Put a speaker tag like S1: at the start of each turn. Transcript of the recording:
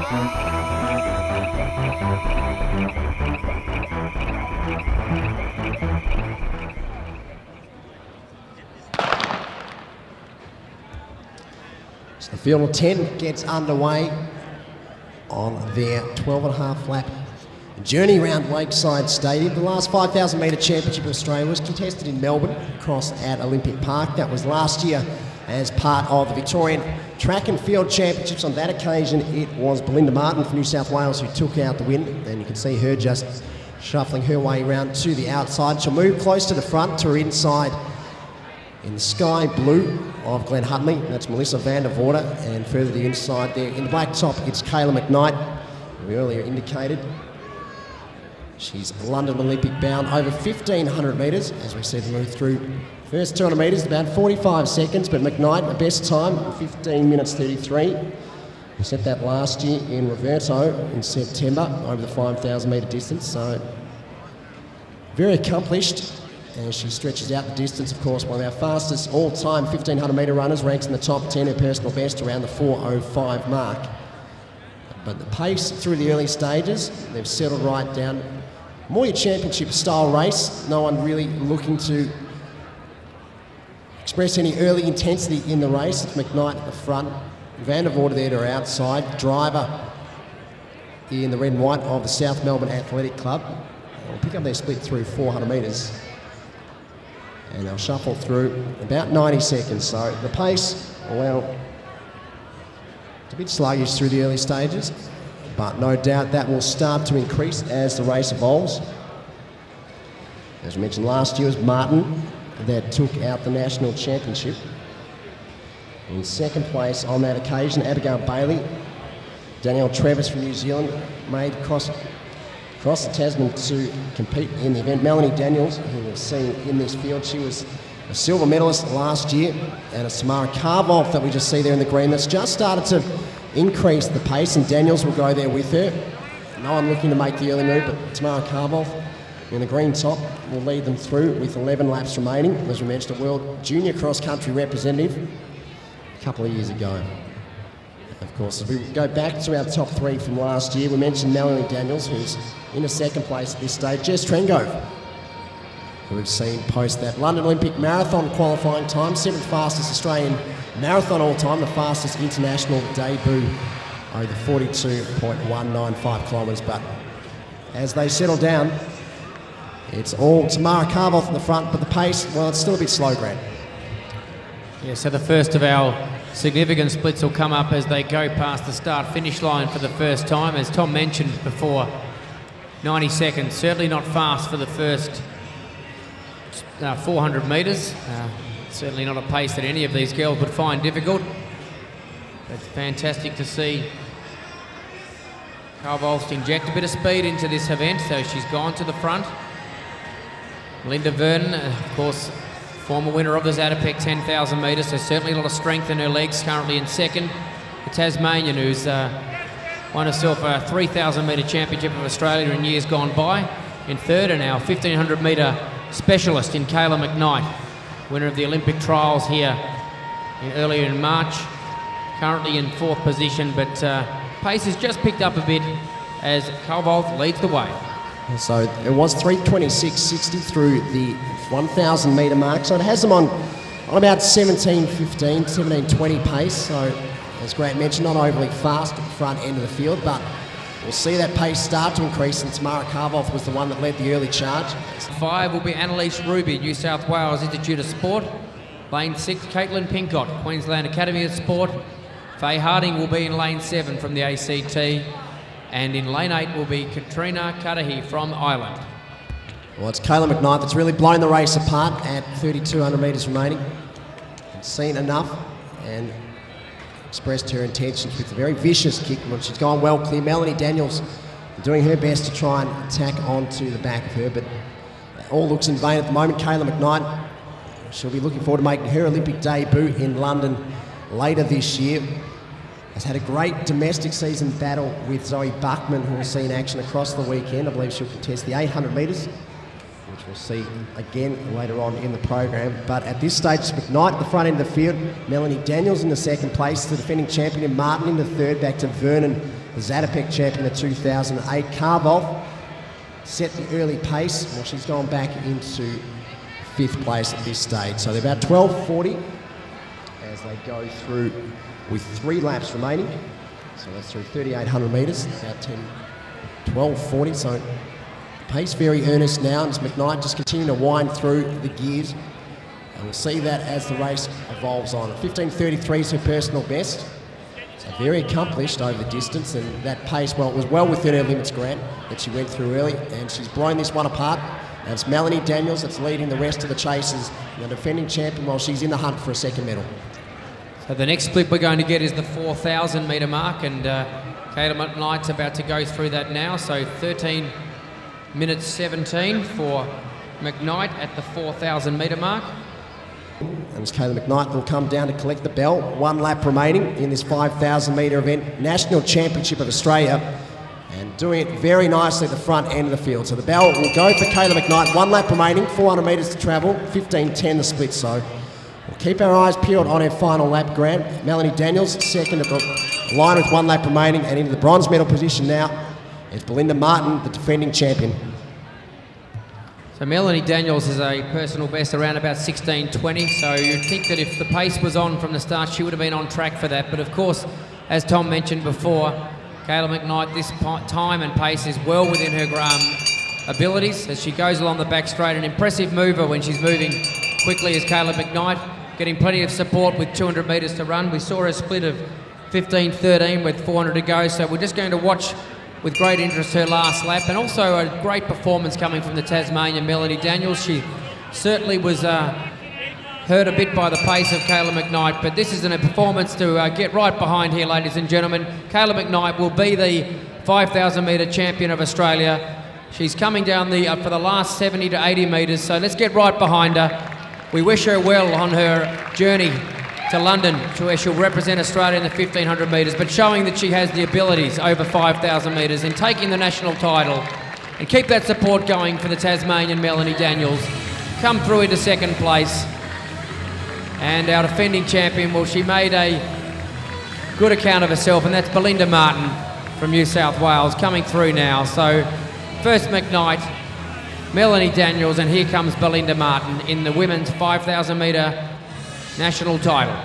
S1: So the field of 10 gets underway on their 12.5 lap journey around Lakeside Stadium. The last 5,000 metre championship of Australia was contested in Melbourne, across at Olympic Park. That was last year as part of the Victorian Track and Field Championships. On that occasion, it was Belinda Martin from New South Wales who took out the win, and you can see her just shuffling her way around to the outside. She'll move close to the front to her inside in the sky blue of Glen Hutley. That's Melissa van der Voorde, and further to the inside there in the black top, it's Kayla McKnight, who we earlier indicated. She's London Olympic bound over 1,500 metres, as we see them move through. First 200 metres, about 45 seconds, but McKnight, the best time, 15 minutes 33. We set that last year in Roberto in September over the 5,000 metre distance, so very accomplished. And she stretches out the distance, of course, one of our fastest all-time 1,500 metre runners, ranks in the top 10, her personal best around the 4:05 mark. But the pace through the early stages, they've settled right down. More your championship style race, no one really looking to express any early intensity in the race. It's McKnight at the front, Van der Voorde there to her outside, driver in the red and white of the South Melbourne Athletic Club. They'll pick up their split through 400 metres. And they'll shuffle through about 90 seconds. So the pace, well, it's a bit sluggish through the early stages, but no doubt that will start to increase as the race evolves. As we mentioned, last year was Martin that took out the national championship. In second place on that occasion, Abigail Bailey. Danielle Travis from New Zealand made across the Tasman to compete in the event. Melanie Daniels, who we've seen in this field, she was a silver medalist last year, and a Tamara Carvolth that we just see there in the green that's just started to increase the pace, and Daniels will go there with her. No one looking to make the early move, but Tamara Carvolth in the green top will lead them through with 11 laps remaining. As we mentioned, a World Junior Cross Country representative a couple of years ago. Of course, as we go back to our top three from last year, we mentioned Melanie Daniels, who's in a second place at this stage. Jess Trengove, who we've seen post that London Olympic Marathon qualifying time, 7th fastest Australian marathon all time, the fastest international debut over 42.195 kilometres. But as they settle down, it's all Tamara Carvolth in the front, but the pace, well, it's still a bit slow, Grant.
S2: Yeah, so the first of our significant splits will come up as they go past the start-finish line for the first time. As Tom mentioned before, 90 seconds, certainly not fast for the first 400 metres. Certainly not a pace that any of these girls would find difficult. It's fantastic to see Carvolth inject a bit of speed into this event, so she's gone to the front. Linda Vernon, of course, former winner of the Zatopek 10,000 metres, so certainly a lot of strength in her legs, currently in second. The Tasmanian, who's won herself a 3,000 metre championship of Australia in years gone by, in third, and our 1,500 metre specialist in Kayla McKnight, winner of the Olympic trials here earlier in March, currently in fourth position, but pace has just picked up a bit as Carvolth leads the way.
S1: So it was 3:26.60 through the 1,000 metre mark, so it has them on about 17:15, 17:20 pace. So as Grant mentioned, not overly fast at the front end of the field, but we'll see that pace start to increase, and Tamara Carvolth was the one that led the early charge.
S2: 5 will be Annalise Ruby, New South Wales Institute of Sport. Lane 6, Caitlin Pincott, Queensland Academy of Sport. Faye Harding will be in lane 7 from the ACT. And in lane 8 will be Katrina Cudahy from Ireland.
S1: Well, it's Kayla McKnight that's really blown the race apart at 3,200 metres remaining. It's seen enough and expressed her intentions with a very vicious kick. Well, she's gone well clear. Melanie Daniels doing her best to try and attack onto the back of her, but all looks in vain at the moment. Kayla McKnight, she'll be looking forward to making her Olympic debut in London later this year. Has had a great domestic season battle with Zoe Buckman, who we'll see in action across the weekend. I believe she'll contest the 800 metres, which we'll see again later on in the program. But at this stage, it's McKnight at the front end of the field, Melanie Daniels in the second place, the defending champion Martin in the third, back to Vernon the Zatopek champion of 2008. Karvov set the early pace. Well, she's gone back into 5th place at this stage. So they're about 12:40 as they go through with 3 laps remaining. So that's through 3,800 metres, about 12:40. So pace very earnest now, and it's McKnight just continuing to wind through the gears. And we'll see that as the race evolves on. 15:33 is her personal best. So very accomplished over the distance, and that pace, well, it was well within her limits, Grant, that she went through early, and she's blown this one apart. And it's Melanie Daniels that's leading the rest of the chasers, the defending champion, while she's in the hunt for a second medal.
S2: So the next split we're going to get is the 4,000 metre mark, and Kayla McKnight's about to go through that now. So 13 minutes 17 for McKnight at the 4,000 metre mark.
S1: And it's Kayla McKnight will come down to collect the bell. 1 lap remaining in this 5,000 metre event, National Championship of Australia, and doing it very nicely at the front end of the field. So the bell will go for Kayla McKnight. 1 lap remaining, 400 metres to travel, 15:10 the split. So we'll keep our eyes peeled on her final lap, Grant. Melanie Daniels, second at the line with 1 lap remaining, and into the bronze medal position now is Belinda Martin, the defending champion.
S2: So Melanie Daniels is a personal best around about 16:20, so you'd think that if the pace was on from the start, she would have been on track for that. But of course, as Tom mentioned before, Kayla McKnight, this time and pace is well within her abilities as she goes along the back straight. An impressive mover when she's moving quickly as Kayla McKnight, getting plenty of support with 200 metres to run. We saw a split of 15:13 with 400 to go, so we're just going to watch with great interest her last lap, and also a great performance coming from the Tasmanian Melanie Daniels. She certainly was hurt a bit by the pace of Kayla McKnight, but this isn't a performance to get right behind here, ladies and gentlemen. Kayla McKnight will be the 5,000 metre champion of Australia. She's coming down for the last 70 to 80 metres, so let's get right behind her. We wish her well on her journey to London, to where she'll represent Australia in the 1,500 metres, but showing that she has the abilities over 5,000 metres in taking the national title. And keep that support going for the Tasmanian Melanie Daniels. Come through into 2nd place. And our defending champion, well, she made a good account of herself, and that's Belinda Martin from New South Wales coming through now. So first McKnight, Melanie Daniels, and here comes Belinda Martin in the women's 5,000 metre national title.